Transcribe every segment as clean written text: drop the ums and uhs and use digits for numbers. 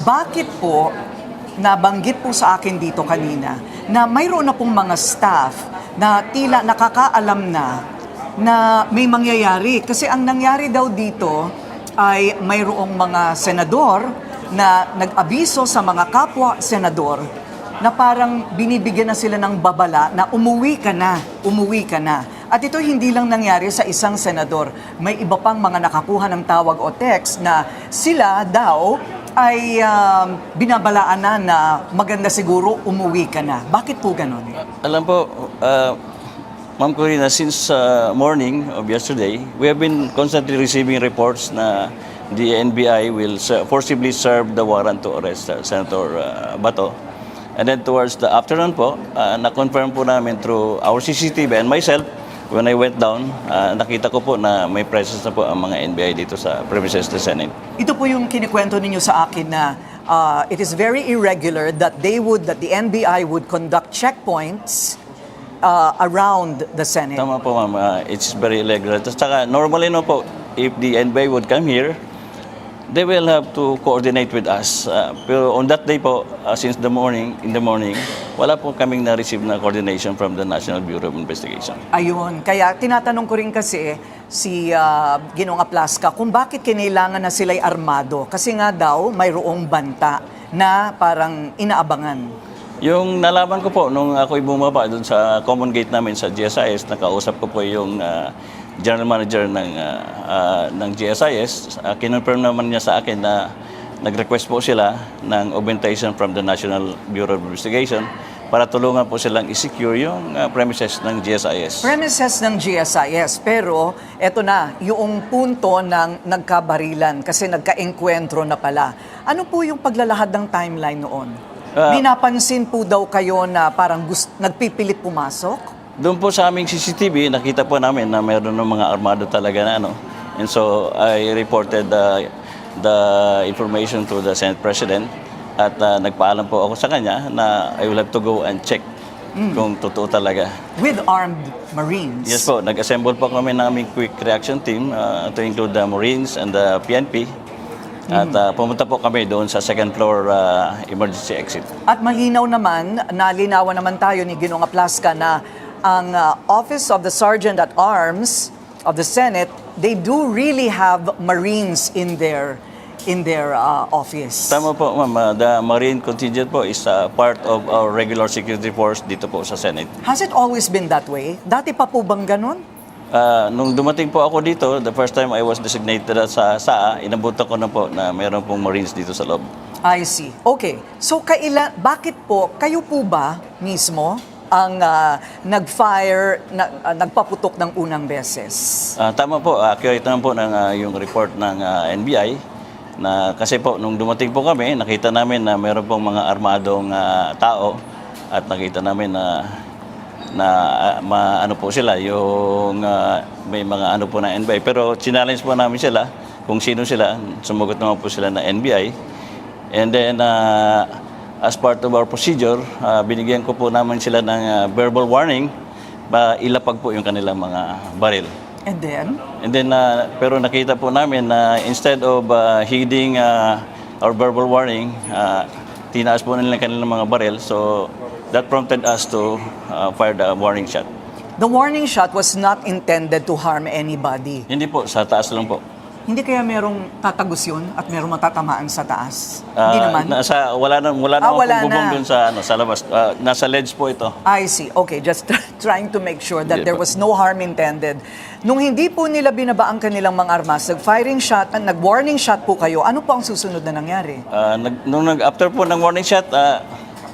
Bakit po, nabanggit po sa akin dito kanina, na mayroon na pong mga staff na tila nakakaalam na may mangyayari. Kasi ang nangyari daw dito ay mayroong mga senador na nag-abiso sa mga kapwa senador na parang binibigyan na sila ng babala na umuwi ka na, umuwi ka na. At ito hindi lang nangyari sa isang senador. May iba pang mga nakakuha ng tawag o text na sila daw ay binabalaan na maganda siguro umuwi ka na. Bakit po ganun? Alam po, Ma'am Corina, since morning of yesterday, we have been constantly receiving reports na the NBI will forcibly serve the warrant to arrest Senator Bato. And then towards the afternoon po, na-confirm po namin through our CCTV and myself, when I went down, nakita ko po na may presence na po ang mga NBI dito sa premises ng Senate. Ito po yung kinikwento ninyo sa akin na it is very irregular that the NBI would conduct checkpoints around the Senate. Tama po, ma'am. It's very irregular. Saka normally no po, if the NBI would come here, they will have to coordinate with us. Pero on that day po, since in the morning, wala po kaming na-receive na coordination from the National Bureau of Investigation. Ayun, kaya tinatanong ko rin kasi si Ginoong Aplaska kung bakit kinailangan na sila'y armado. Kasi nga daw, mayroong banta na parang inaabangan. Yung nalaman ko po, nung ako'y bumaba doon sa common gate namin sa GSIS, nakausap ko po yung general manager ng GSIS, kinonfirm naman niya sa akin na nag-request po sila ng augmentation from the National Bureau of Investigation para tulungan po silang i-secure yung premises ng GSIS. Premises ng GSIS, pero eto na, yung punto ng nagkabarilan kasi nagka-enkwentro na pala. Ano po yung paglalahad ng timeline noon? Binapansin po daw kayo na parang nagpipilit pumasok? Doon po sa aming CCTV, nakita po namin na mayroon ng mga armado talaga na ano. And so, I reported the information to the Senate President at nagpaalam po ako sa kanya na I will have to go and check kung totoo talaga. With armed Marines? Yes po, nag-assemble po kami ng aming quick reaction team to include the Marines and the PNP. At pumunta po kami doon sa second floor emergency exit. At malinaw naman, nalinawan naman tayo ni Ginoong Aplaska na ang Office of the Sergeant at Arms of the Senate, they do really have Marines in their office. Tama po, ma'am. The Marine contingent po is part of our regular security force dito po sa Senate. Has it always been that way? Dati pa po bang ganun? Nung dumating po ako dito, the first time I was designated sa SAA, inabutan ko na po na mayroon pong Marines dito sa loob. I see. Okay. So, bakit po, kayo po ba mismo ang nagpaputok ng unang beses? Tama po, accurate naman po ng yung report ng NBI na kasi po nung dumating po kami, nakita namin na mayroon pong mga armadong tao at nakita namin ano po sila, yung may mga ano po na NBI. Pero challenge po namin sila kung sino sila, sumagot naman po sila na NBI. And then, as part of our procedure, binigyan ko po naman sila ng verbal warning ilapag po yung kanilang mga baril. And then? Pero nakita po namin na instead of heeding our verbal warning, tinaas po nila kanilang mga baril. So that prompted us to fire the warning shot. The warning shot was not intended to harm anybody. Hindi po, sa taas lang po. Hindi kaya merong tatagos yun at merong matatamaan sa taas? Hindi naman? Wala na bubong dun sa labas. Nasa ledge po ito. I see. Okay, just trying to make sure that there was no harm intended. Nung hindi po nila binaba ang kanilang mga armas, nag-firing shot, nag-warning shot po kayo, ano po ang susunod na nangyari? After po ng warning shot,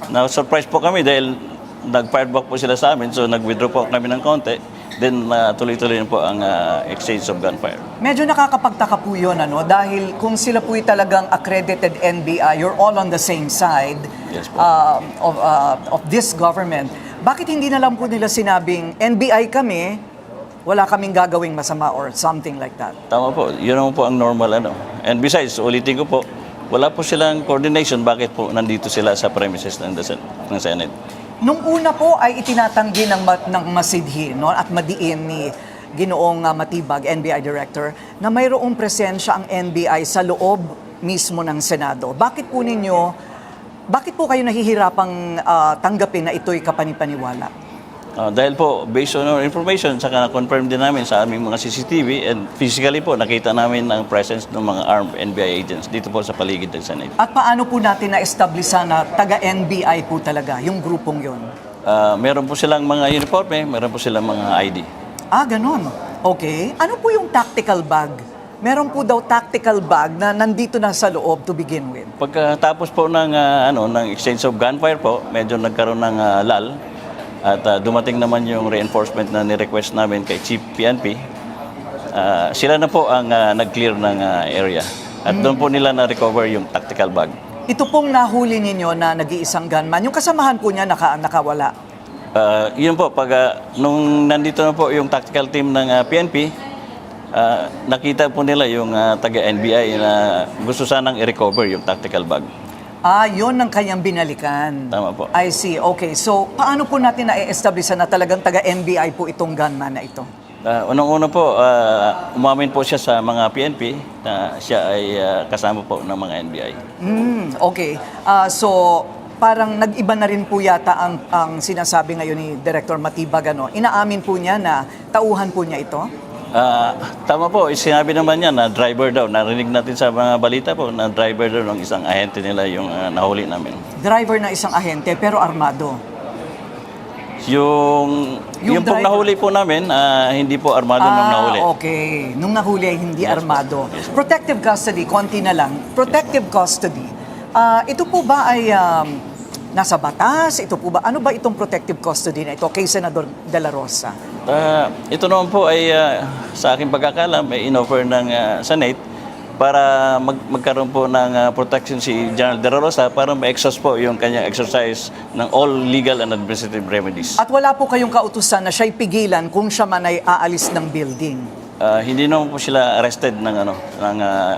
na-surprise po kami dahil nag-fireback po sila sa amin. So nag-withdraw po kami ng konti. Then tuloy-tuloy po ang exchange of gunfire. Medyo nakakapagtaka po yun, dahil kung sila po'y talagang accredited NBI, you're all on the same side. Yes po. Of this government. Bakit hindi na lang po nila sinabing, NBI kami, wala kaming gagawing masama or something like that? Tama po, yun naman po ang normal And besides, ulitin ko po, wala po silang coordination, bakit po nandito sila sa premises ng Senate. Nung una po ay itinatanggi ng masidhi at madiin Ginoong Matibag, NBI Director, na mayroong presensya ang NBI sa loob mismo ng Senado. Bakit po kayo nahihirapang tanggapin na ito'y kapanipaniwala? Dahil po, based on our information, saka na-confirm din namin sa aming mga CCTV and physically po, nakita namin ang presence ng mga armed NBI agents dito po sa paligid ng Senate. At paano po natin na-establish na taga-NBI po talaga, yung grupong yon? Meron po silang mga uniforme, meron po silang mga ID. Ganun. Okay. Ano po yung tactical bag? Meron po daw tactical bag na nandito na sa loob to begin with. Pagkatapos po ng exchange of gunfire po, medyo nagkaroon ng lull at dumating naman yung reinforcement na ni-request namin kay Chief PNP. Sila na po ang nag-clear ng area at doon po nila na-recover yung tactical bag. Ito pong nahuli ninyo na nag-iisang gunman, yung kasamahan po niya nakawala. Yun po, nung nandito na po yung tactical team ng PNP, nakita po nila yung taga-NBI na gusto sanang i-recover yung tactical bag. Yun ang kanyang binalikan. Tama po. I see. Okay. So, paano po natin na-establish na talagang taga-NBI po itong gunman na ito? Unang-una po, umamin po siya sa mga PNP na siya ay kasama po ng mga NBI. Okay. So, parang nag-iba na rin po yata ang sinasabi ngayon ni Director Matibag. Inaamin po niya na tauhan po niya ito? Tama po, sinabi naman niya na driver daw. Narinig natin sa mga balita po na driver daw ng isang ahente nila yung nahuli namin. Driver na isang ahente pero armado? Yung pong driver. nahuli po namin, hindi po armado nung nahuli. Okay. Nung nahuli ay hindi Yes, armado. Yes, Protective custody, konti na lang. Protective custody. Ito po ba ay nasa batas? Ito po ba? Ano ba itong protective custody na ito kay Senador De La Rosa? Ito naman po ay sa aking pagkakalam ay in-offer ng Senate para magkaroon po ng protection si General De La Rosa para ma-exhaust po yung kanyang exercise ng all legal and administrative remedies. At wala po kayong kautusan na siya'y pigilan kung siya man ay aalis ng building? Hindi naman po sila arrested ng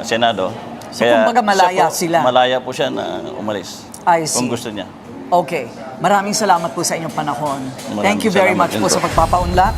Senado. So, kumbaga malaya sila? Malaya po siya na umalis. I see. Kung gusto niya. Okay. Maraming salamat po sa inyong panahon. Maraming Thank you very salamat much din po po. sa pagpapaunlak.